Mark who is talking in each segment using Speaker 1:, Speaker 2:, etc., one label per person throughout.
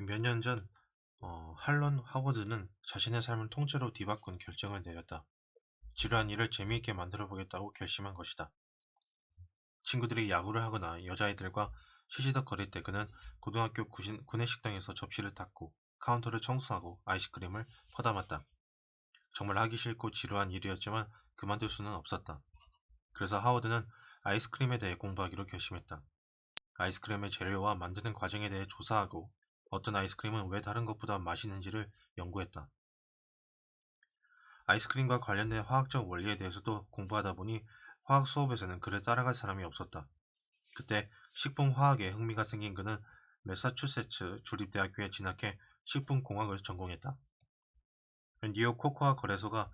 Speaker 1: 몇 년 전, 할런 하워드는 자신의 삶을 통째로 뒤바꾼 결정을 내렸다. 지루한 일을 재미있게 만들어 보겠다고 결심한 것이다. 친구들이 야구를 하거나 여자아이들과 시시덕거릴 때 그는 고등학교 구내식당에서 접시를 닦고 카운터를 청소하고 아이스크림을 퍼담았다. 정말 하기 싫고 지루한 일이었지만 그만둘 수는 없었다. 그래서 하워드는 아이스크림에 대해 공부하기로 결심했다. 아이스크림의 재료와 만드는 과정에 대해 조사하고 어떤 아이스크림은 왜 다른 것보다 맛있는지를 연구했다. 아이스크림과 관련된 화학적 원리에 대해서도 공부하다 보니 화학 수업에서는 그를 따라갈 사람이 없었다. 그때 식품화학에 흥미가 생긴 그는 매사추세츠 주립대학교에 진학해 식품공학을 전공했다. 뉴욕 코코아 거래소가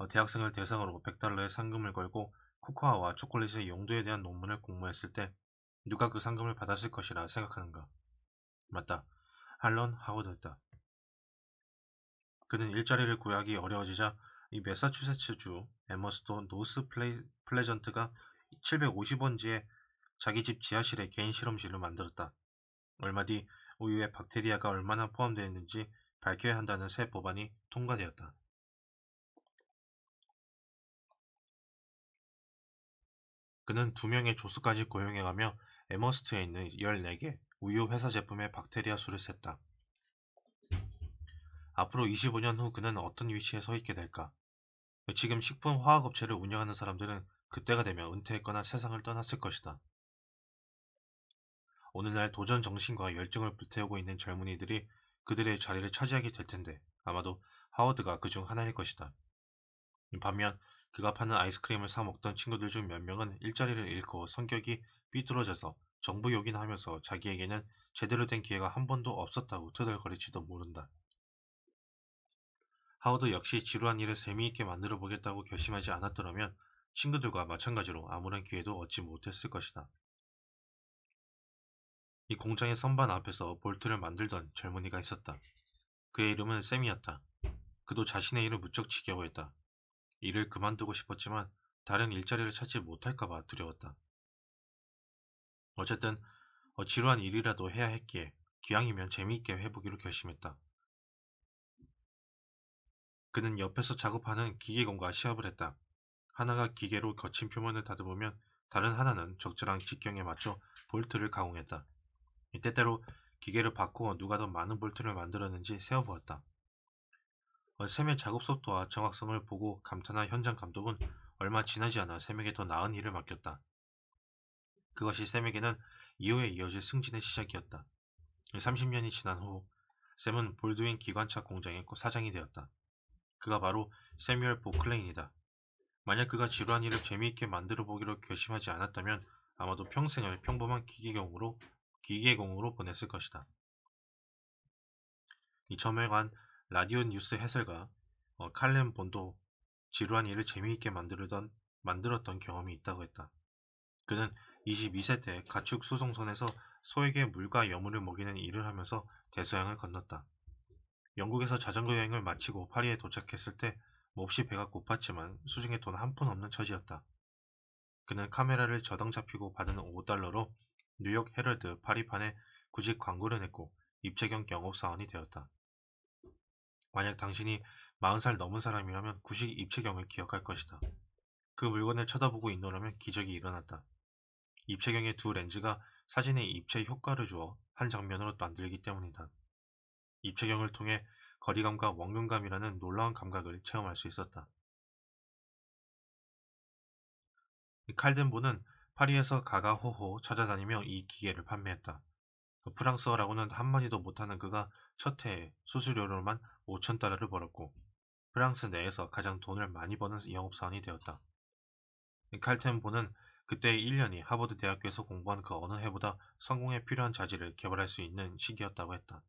Speaker 1: 대학생을 대상으로 $100의 상금을 걸고 코코아와 초콜릿의 용도에 대한 논문을 공모했을 때 누가 그 상금을 받았을 것이라 생각하는가? 맞다. 할런 하워드였다. 그는 일자리를 구하기 어려워지자 이 매사추세츠주 에머스톤 노스 플레전트가 750원지에 자기 집 지하실에 개인 실험실을 만들었다. 얼마 뒤 우유에 박테리아가 얼마나 포함되어 있는지 밝혀야 한다는 새 법안이 통과되었다. 그는 2명의 조수까지 고용해가며 에머스트에 있는 14개 우유 회사 제품의 박테리아 수를 셌다. 앞으로 25년 후 그는 어떤 위치에 서 있게 될까? 지금 식품화학업체를 운영하는 사람들은 그때가 되면 은퇴했거나 세상을 떠났을 것이다. 오늘날 도전 정신과 열정을 불태우고 있는 젊은이들이 그들의 자리를 차지하게 될 텐데 아마도 하워드가 그 중 하나일 것이다. 반면 그가 파는 아이스크림을 사 먹던 친구들 중 몇 명은 일자리를 잃고 성격이 삐뚤어져서 정부 요긴하면서 자기에게는 제대로 된 기회가 한 번도 없었다고 투덜거릴지도 모른다. 하워드 역시 지루한 일을 재미있게 만들어 보겠다고 결심하지 않았더라면 친구들과 마찬가지로 아무런 기회도 얻지 못했을 것이다. 이 공장의 선반 앞에서 볼트를 만들던 젊은이가 있었다. 그의 이름은 샘이었다. 그도 자신의 일을 무척 지겨워했다. 일을 그만두고 싶었지만 다른 일자리를 찾지 못할까봐 두려웠다. 어쨌든 지루한 일이라도 해야 했기에 기왕이면 재미있게 해보기로 결심했다. 그는 옆에서 작업하는 기계공과 시합을 했다. 하나가 기계로 거친 표면을 다듬으면 다른 하나는 적절한 직경에 맞춰 볼트를 가공했다. 때때로 기계를 바꾸어 누가 더 많은 볼트를 만들었는지 세어보았다. 샘의 작업 속도와 정확성을 보고 감탄한 현장 감독은 얼마 지나지 않아 샘에게 더 나은 일을 맡겼다. 그것이 샘에게는 이후에 이어질 승진의 시작이었다. 30년이 지난 후 샘은 볼드윈 기관차 공장의 사장이 되었다. 그가 바로 세뮤얼 보클레인이다. 만약 그가 지루한 일을 재미있게 만들어 보기로 결심하지 않았다면 아마도 평생을 평범한 기계공으로 보냈을 것이다. 이 저명한 라디오 뉴스 해설가 칼렌 본도 지루한 일을 재미있게 만들었던 경험이 있다고 했다. 그는 22세 때 가축 수송선에서 소에게 물과 여물을 먹이는 일을 하면서 대서양을 건넜다. 영국에서 자전거 여행을 마치고 파리에 도착했을 때 몹시 배가 고팠지만 수중에 돈 한 푼 없는 처지였다. 그는 카메라를 저당 잡히고 받은 $5로 뉴욕 헤럴드 파리판에 구직 광고를 냈고 입체경 영업사원이 되었다. 만약 당신이 40살 넘은 사람이라면 구식 입체경을 기억할 것이다. 그 물건을 쳐다보고 있노라면 기적이 일어났다. 입체경의 두 렌즈가 사진에 입체 효과를 주어 한 장면으로 만들기 때문이다. 입체경을 통해 거리감과 원근감이라는 놀라운 감각을 체험할 수 있었다. 칼덴보는 파리에서 가가호호 찾아다니며 이 기계를 판매했다. 프랑스어라고는 한마디도 못하는 그가 첫 해에 수수료로만 $5,000를 벌었고 프랑스 내에서 가장 돈을 많이 버는 영업사원이 되었다. 칼텐보는 그때의 1년이 하버드 대학교에서 공부한 그 어느 해보다 성공에 필요한 자질을 개발할 수 있는 시기였다고 했다.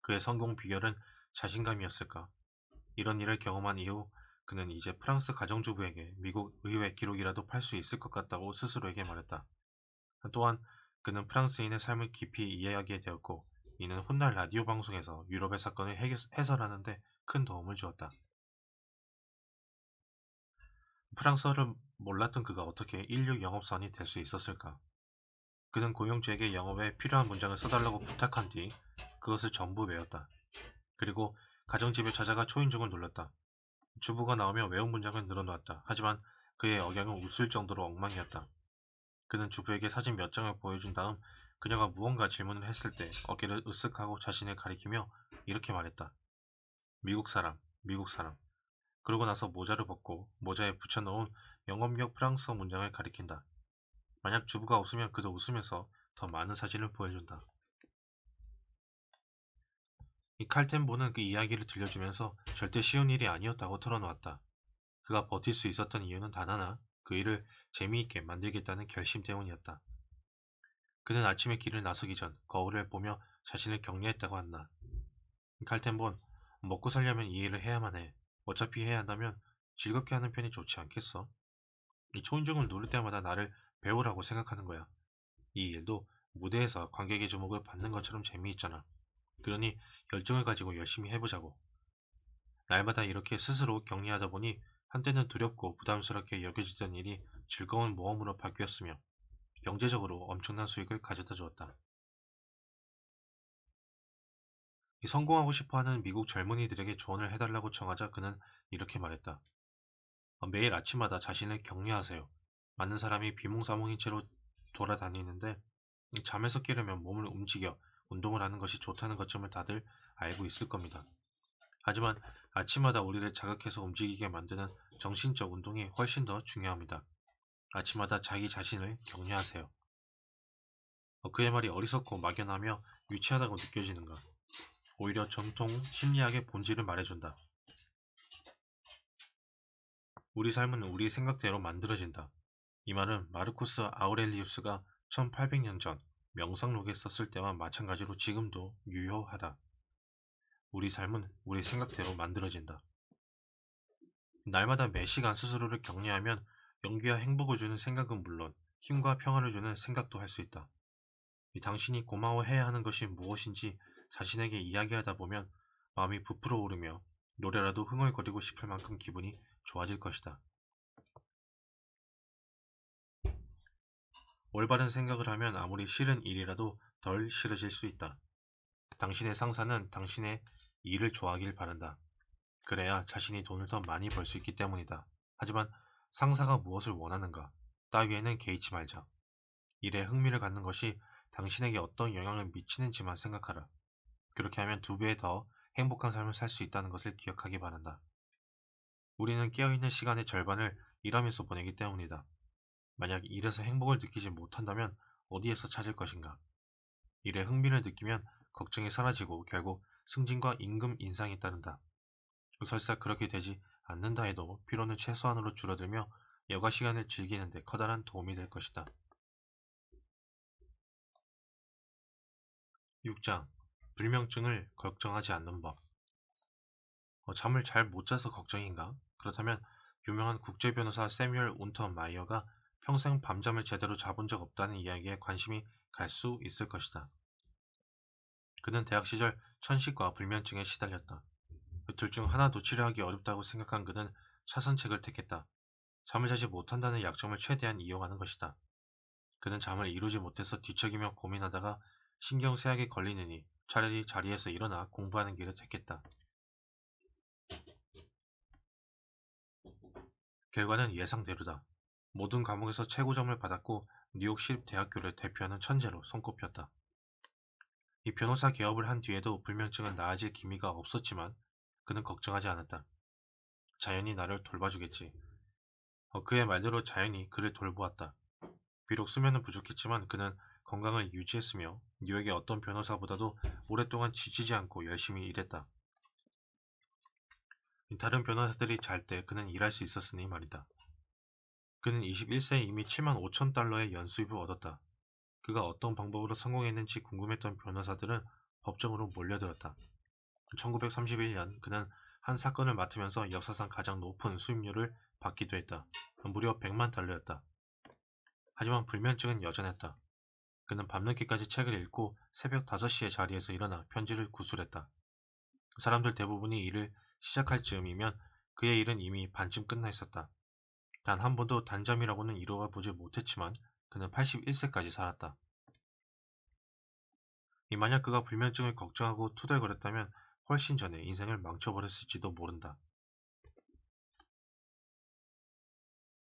Speaker 1: 그의 성공 비결은 자신감이었을까? 이런 일을 경험한 이후 그는 이제 프랑스 가정주부에게 미국 의회 기록이라도 팔 수 있을 것 같다고 스스로에게 말했다. 또한 그는 프랑스인의 삶을 깊이 이해하게 되었고 이는 훗날 라디오 방송에서 유럽의 사건을 해설하는데 큰 도움을 주었다. 프랑스어를 몰랐던 그가 어떻게 인류 영업사원이 될 수 있었을까? 그는 고용주에게 영업에 필요한 문장을 써달라고 부탁한 뒤 그것을 전부 외웠다. 그리고 가정집에 찾아가 초인종을 눌렀다. 주부가 나오며 외운 문장을 늘어놓았다. 하지만 그의 억양은 웃을 정도로 엉망이었다. 그는 주부에게 사진 몇 장을 보여준 다음 그녀가 무언가 질문을 했을 때 어깨를 으쓱하고 자신을 가리키며 이렇게 말했다. 미국 사람, 미국 사람. 그러고 나서 모자를 벗고 모자에 붙여놓은 영업용 프랑스어 문장을 가리킨다. 만약 주부가 웃으면 그도 웃으면서 더 많은 사진을 보여준다. 이 칼텐보는 그 이야기를 들려주면서 절대 쉬운 일이 아니었다고 털어놓았다. 그가 버틸 수 있었던 이유는 단 하나, 그 일을 재미있게 만들겠다는 결심 때문이었다. 그는 아침에 길을 나서기 전 거울을 보며 자신을 격려했다고 한다. 칼텐본, 먹고 살려면 이 일을 해야만 해. 어차피 해야 한다면 즐겁게 하는 편이 좋지 않겠어? 이 초인종을 누를 때마다 나를 배우라고 생각하는 거야. 이 일도 무대에서 관객의 주목을 받는 것처럼 재미있잖아. 그러니 열정을 가지고 열심히 해보자고. 날마다 이렇게 스스로 격려하다 보니 한때는 두렵고 부담스럽게 여겨지던 일이 즐거운 모험으로 바뀌었으며 경제적으로 엄청난 수익을 가져다 주었다. 성공하고 싶어하는 미국 젊은이들에게 조언을 해달라고 청하자 그는 이렇게 말했다. 매일 아침마다 자신을 격려하세요. 많은 사람이 비몽사몽인 채로 돌아다니는데 잠에서 깨려면 몸을 움직여 운동을 하는 것이 좋다는 것쯤을 다들 알고 있을 겁니다. 하지만 아침마다 우리를 자극해서 움직이게 만드는 정신적 운동이 훨씬 더 중요합니다. 아침마다 자기 자신을 격려하세요. 그의 말이 어리석고 막연하며 유치하다고 느껴지는가? 오히려 전통 심리학의 본질을 말해준다. 우리 삶은 우리 생각대로 만들어진다. 이 말은 마르쿠스 아우렐리우스가 1800년 전 명상록에 썼을 때와 마찬가지로 지금도 유효하다. 우리 삶은 우리 생각대로 만들어진다. 날마다 매 시간 스스로를 격려하면 용기와 행복을 주는 생각은 물론 힘과 평화를 주는 생각도 할 수 있다. 당신이 고마워해야 하는 것이 무엇인지 자신에게 이야기하다 보면 마음이 부풀어 오르며 노래라도 흥얼거리고 싶을 만큼 기분이 좋아질 것이다. 올바른 생각을 하면 아무리 싫은 일이라도 덜 싫어질 수 있다. 당신의 상사는 당신의 일을 좋아하길 바란다. 그래야 자신이 돈을 더 많이 벌 수 있기 때문이다. 하지만 상사가 무엇을 원하는가 따위에는 개의치 말자. 일에 흥미를 갖는 것이 당신에게 어떤 영향을 미치는지만 생각하라. 그렇게 하면 2배 더 행복한 삶을 살 수 있다는 것을 기억하기 바란다. 우리는 깨어있는 시간의 절반을 일하면서 보내기 때문이다. 만약 일에서 행복을 느끼지 못한다면 어디에서 찾을 것인가? 일에 흥미를 느끼면 걱정이 사라지고 결국 승진과 임금 인상이 따른다. 설사 그렇게 되지 않는다 해도 피로는 최소한으로 줄어들며 여가 시간을 즐기는 데 커다란 도움이 될 것이다. 6장. 불면증을 걱정하지 않는 법. 잠을 잘 못 자서 걱정인가? 그렇다면 유명한 국제변호사 세뮤얼 운터 마이어가 평생 밤잠을 제대로 자본 적 없다는 이야기에 관심이 갈 수 있을 것이다. 그는 대학 시절 천식과 불면증에 시달렸다. 둘 중 하나도 치료하기 어렵다고 생각한 그는 차선책을 택했다. 잠을 자지 못한다는 약점을 최대한 이용하는 것이다. 그는 잠을 이루지 못해서 뒤척이며 고민하다가 신경쇠약에 걸리느니 차라리 자리에서 일어나 공부하는 길을 택했다. 결과는 예상대로다. 모든 과목에서 최고점을 받았고 뉴욕 시립대학교를 대표하는 천재로 손꼽혔다. 이 변호사 개업을 한 뒤에도 불면증은 나아질 기미가 없었지만 그는 걱정하지 않았다. 자연이 나를 돌봐주겠지. 그의 말대로 자연이 그를 돌보았다. 비록 수면은 부족했지만 그는 건강을 유지했으며 뉴욕의 어떤 변호사보다도 오랫동안 지치지 않고 열심히 일했다. 다른 변호사들이 잘 때 그는 일할 수 있었으니 말이다. 그는 21세에 이미 7만 5천 달러의 연수입을 얻었다. 그가 어떤 방법으로 성공했는지 궁금했던 변호사들은 법정으로 몰려들었다. 1931년 그는 한 사건을 맡으면서 역사상 가장 높은 수임료를 받기도 했다. 무려 100만 달러였다. 하지만 불면증은 여전했다. 그는 밤늦게까지 책을 읽고 새벽 5시에 자리에서 일어나 편지를 구술했다. 사람들 대부분이 일을 시작할 즈음이면 그의 일은 이미 반쯤 끝나 있었다. 단 한 번도 단잠이라고는 이루어 보지 못했지만 그는 81세까지 살았다. 만약 그가 불면증을 걱정하고 투덜거렸다면 훨씬 전에 인생을 망쳐버렸을지도 모른다.